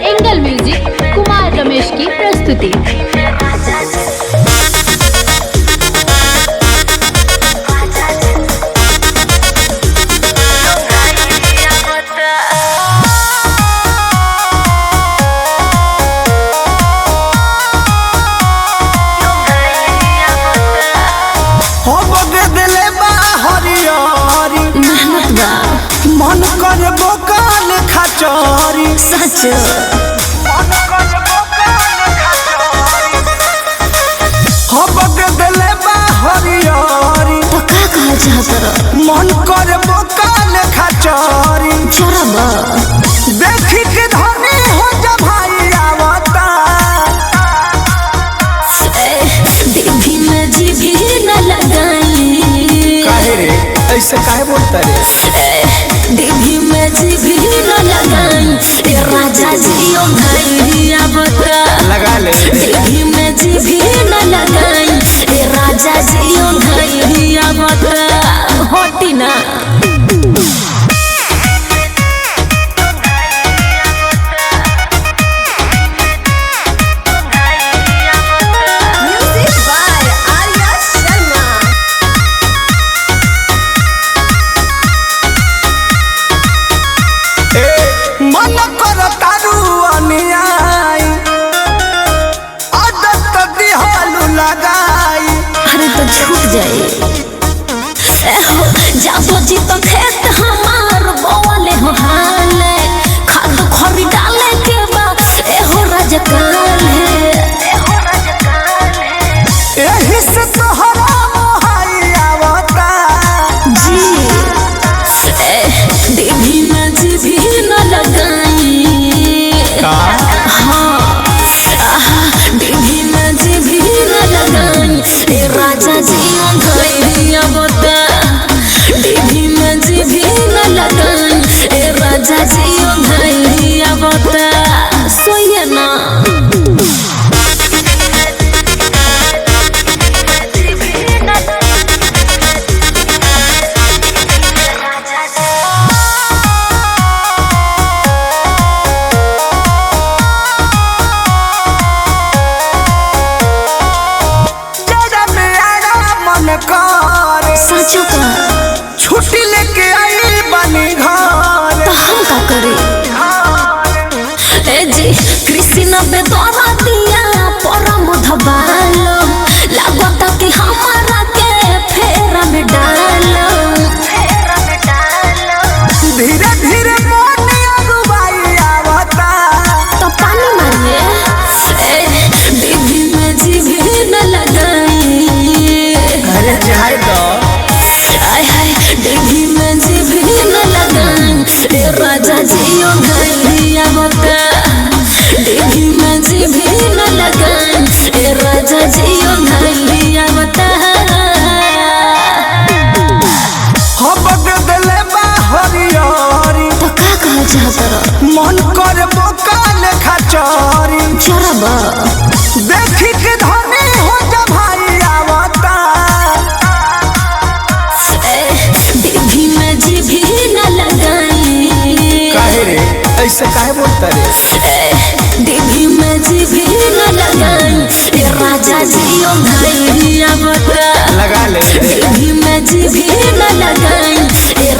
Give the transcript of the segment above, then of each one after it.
Angle music Kumar Ramesh की प्रस्तुति। मन कर बोकाल खचौरी सच दिले हरियारी तो का कहा चाहत मन कर बोकाल खचौरी देखी के धनी हो जा भाई आवता देवी में जीभी न लगाई। काहे रे ऐसे काहे बोलता रे? देवी में जीभी न लगाई राजा जियो भाई आवता लगा ले। देवी में जीभी न लगाई राजा जियो भाई आवता होती ना। मन कर तारू अनियाई आदत दिहालू लगाई। अरे तो छूट जाए जाबो जी तो खेत हमार बोले हो हाले खाद खरी डाले के बा एहो राजकाल है एही से तोहरा मोहाई आवता जी। देवी में जीभी न लगाई हाँ देवी में जीभी न लगाई राजा जी गई बता। देवी में जीभी न लगाई राजा जी गई बता सोइए ना। सचो का छुट्टी लेके आई बनी घर तो हम का करे ए जी कृष्ण बेदरा दिया परम धबालो लागता कि हमारा के फेरा में डालो धीरे धीरे मोनी अरुबाई आवता तो पानी मारिए देवी में जीभी न लगाई। अरे जाए दो देवी में जीभी न लगाई राजा जियो गई बता। देवी में जीभी न लगाई राजा जियो गई बता। दिले हरियारी तो का कहा चाहत मन कर बोकाल खचौरी देखी के धनी हो जा भाई आवता देवी में जीभी न लगाई। काहे रे ऐसे काहे बोलता रे? देवी में जीभी न लगाई राजा जियो भाई बता। लगा ले। देवी में जीभी न लगाई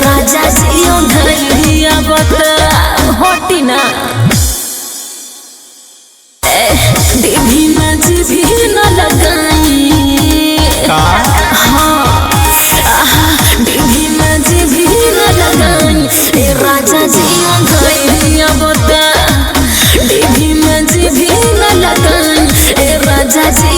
राजा जियो भाई बता होती ना। देवी में जीभी न लगाई हाँ देवी में जीभी न लगाई राजा जियो गई बता। देवी में जीभी न लगाई राजा जी